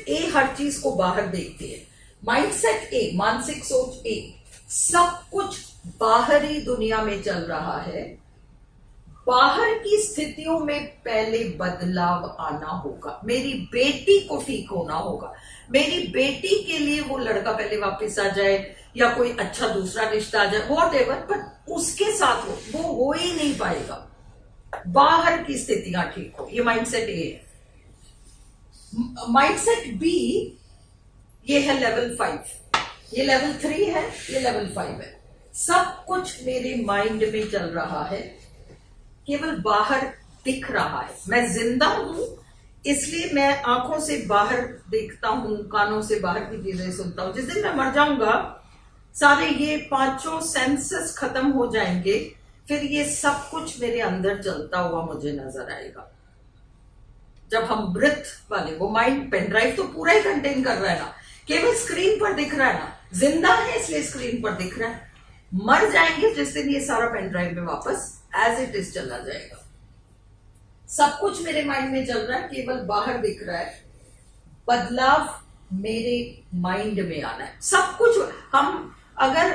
ए हर चीज को बाहर देखती है। माइंडसेट ए, मानसिक सोच ए, सब कुछ बाहरी दुनिया में चल रहा है, बाहर की स्थितियों में पहले बदलाव आना होगा, मेरी बेटी को ठीक होना होगा, मेरी बेटी के लिए वो लड़का पहले वापस आ जाए या कोई अच्छा दूसरा रिश्ता आ जाए, वॉट एवर, पर उसके साथ वो हो ही नहीं पाएगा, बाहर की स्थितियां ठीक हो। ये माइंडसेट ए है। माइंडसेट बी, ये है लेवल 5, ये लेवल 3 है, ये लेवल 5 है। सब कुछ मेरे माइंड में चल रहा है, केवल बाहर दिख रहा है। मैं जिंदा हूं इसलिए मैं आंखों से बाहर देखता हूं, कानों से बाहर की चीजें सुनता हूं। जिस दिन मैं मर जाऊंगा सारे ये 5 सेंसेस खत्म हो जाएंगे, फिर ये सब कुछ मेरे अंदर चलता हुआ मुझे नजर आएगा। जब हम मृत वाले, वो माइंड पेन ड्राइव तो पूरा ही कंटेन कर रहा है ना, केवल स्क्रीन पर दिख रहा है ना, जिंदा है इसलिए स्क्रीन पर दिख रहा है। मर जाएंगे जिस दिन ये सारा पेन ड्राइव में वापस एज इट इज चला जाएगा। सब कुछ मेरे माइंड में चल रहा है, केवल बाहर दिख रहा है। बदलाव मेरे माइंड में आना है। सब कुछ, हम अगर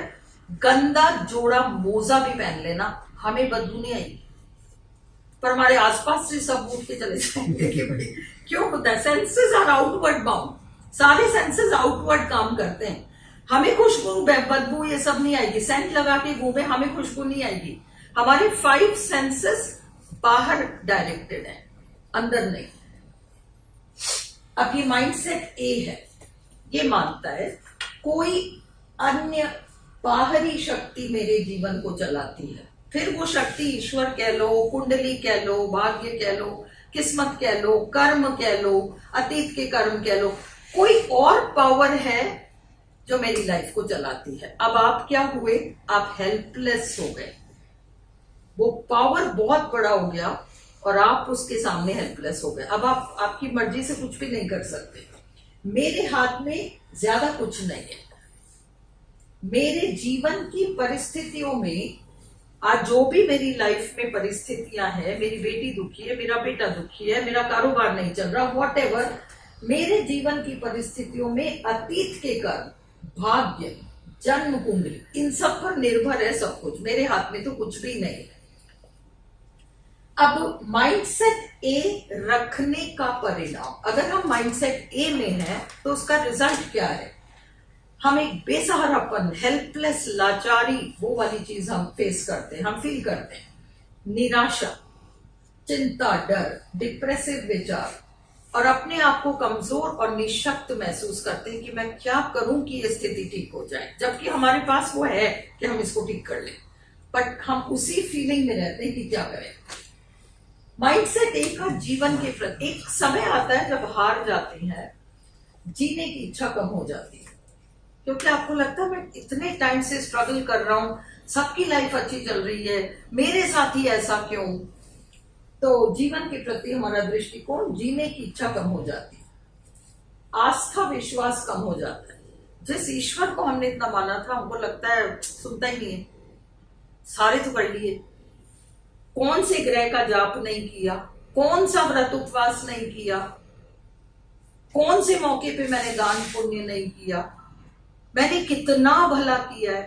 गंदा जोड़ा मोजा भी पहन लेना, हमें बदबू नहीं आएगी, पर हमारे आसपास से सब उठ के चले जाएंगे कि भाई क्यों होता है। सेंसेस आर आउटवर्ड बाउंड, सारे सेंसेस आउटवर्ड काम करते हैं। हमें खुशबू, बदबू ये सब नहीं आएगी, सेंट लगा के घूमे हमें खुशबू नहीं आएगी। हमारे 5 सेंसेस बाहर डायरेक्टेड है, अंदर नहीं। अब ये माइंडसेट ए है, ये मानता है कोई अन्य बाहरी शक्ति मेरे जीवन को चलाती है। फिर वो शक्ति ईश्वर कह लो, कुंडली कह लो, भाग्य कह लो, किस्मत कह लो, कर्म कह लो, अतीत के कर्म कह लो, कोई और पावर है जो मेरी लाइफ को चलाती है। अब आप क्या हुए, आप हेल्पलेस हो गए। वो पावर बहुत बड़ा हो गया और आप उसके सामने हेल्पलेस हो गए। अब आप आपकी मर्जी से कुछ भी नहीं कर सकते। मेरे हाथ में ज्यादा कुछ नहीं है। मेरे जीवन की परिस्थितियों में आज जो भी मेरी लाइफ में परिस्थितियां हैं, मेरी बेटी दुखी है, मेरा बेटा दुखी है, मेरा कारोबार नहीं चल रहा, वॉट एवर, मेरे जीवन की परिस्थितियों में अतीत के कर्म, भाग्य, जन्म कुंडली, इन सब पर निर्भर है सब कुछ। मेरे हाथ में तो कुछ भी नहीं है। अब माइंडसेट ए रखने का परिणाम, अगर हम माइंडसेट ए में हैं तो उसका रिजल्ट क्या है? हम एक बेसहारापन, हेल्पलेस, लाचारी, वो वाली चीज हम फेस करते हैं, हम फील करते हैं। निराशा, चिंता, डर, डिप्रेसिव विचार, और अपने आप को कमजोर और निशक्त महसूस करते हैं कि मैं क्या करूं कि ये स्थिति ठीक हो जाए, जबकि हमारे पास वो है कि हम इसको ठीक कर लें, बट हम उसी फीलिंग में रहते हैं कि क्या करें। माइंडसेट ए का जीवन के प्रति एक समय आता है जब हार जाती है, जीने की इच्छा कम हो जाती है, क्योंकि आपको लगता है मैं इतने टाइम से स्ट्रगल कर रहा हूं, सबकी लाइफ अच्छी चल रही है, मेरे साथ ही ऐसा क्यों। तो जीवन के प्रति हमारा दृष्टिकोण, जीने की इच्छा कम हो जाती है, आस्था, विश्वास कम हो जाता है। जिस ईश्वर को हमने इतना माना था, हमको लगता है सुनता ही नहीं है, सारे तो कर लिए, कौन से ग्रह का जाप नहीं किया, कौन सा व्रत उपवास नहीं किया, कौन से मौके पे मैंने दान पुण्य नहीं किया, मैंने कितना भला किया है,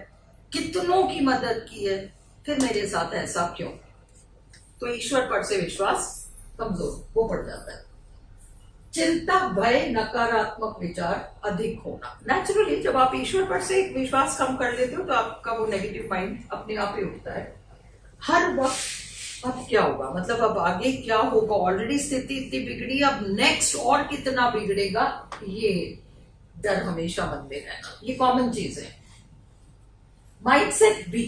कितनों की मदद की है, फिर मेरे साथ ऐसा क्यों। तो ईश्वर पर से विश्वास कमजोर वो पड़ जाता है। चिंता, भय, नकारात्मक विचार अधिक होना। नेचुरली जब आप ईश्वर पर से एक विश्वास कम कर लेते हो तो आपका वो नेगेटिव माइंड अपने आप ही उठता है हर वक्त। अब क्या होगा, मतलब अब आगे क्या होगा, ऑलरेडी स्थिति इतनी बिगड़ी, अब नेक्स्ट और कितना बिगड़ेगा, ये डर हमेशा मन में रहना, ये कॉमन चीज है। माइंडसेट बी,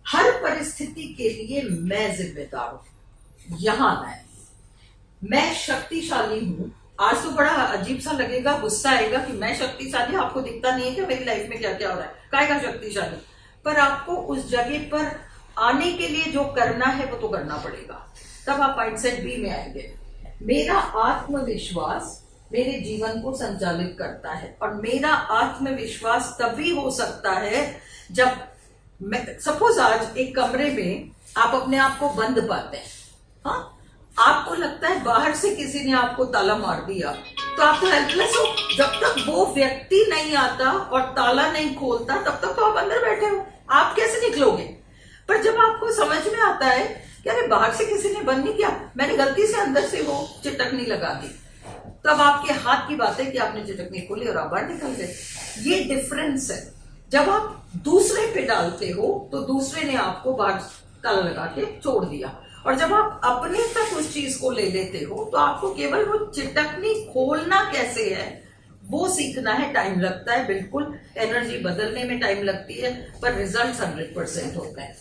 हर परिस्थिति के लिए मैं जिम्मेदार हूं, यहां आना है। मैं शक्तिशाली हूं। आज तो बड़ा अजीब सा लगेगा, गुस्सा आएगा कि मैं शक्तिशाली, आपको दिखता नहीं है कि मेरी लाइफ में क्या क्या हो रहा है, काहेगा शक्तिशाली। पर आपको उस जगह पर आने के लिए जो करना है वो तो करना पड़ेगा, तब आप माइंडसेट बी में आएंगे। मेरा आत्मविश्वास मेरे जीवन को संचालित करता है, और मेरा आत्मविश्वास तभी हो सकता है जब मैं, सपोज आज एक कमरे में आप अपने आप को बंद पाते हैं, हाँ, आपको लगता है बाहर से किसी ने आपको ताला मार दिया, तो आप तो हेल्पलेस हो। जब तक वो व्यक्ति नहीं आता और ताला नहीं खोलता तब तक तो आप अंदर बैठे हो, आप कैसे निकलोगे? पर जब आपको समझ में आता है कि अरे बाहर से किसी ने बंद नहीं किया, मैंने गलती से अंदर से वो चिटकनी लगा दी, तब आपके हाथ की बात है कि आपने चिटकनी खोली और आप बाहर निकल गए। ये डिफरेंस है। जब आप दूसरे पे डालते हो तो दूसरे ने आपको बाहर ताला लगा के छोड़ दिया, और जब आप अपने तक उस चीज को ले लेते हो तो आपको केवल वो चिटकनी खोलना कैसे है वो सीखना है। टाइम लगता है, बिल्कुल एनर्जी बदलने में टाइम लगती है, पर रिजल्ट 100% होते हैं।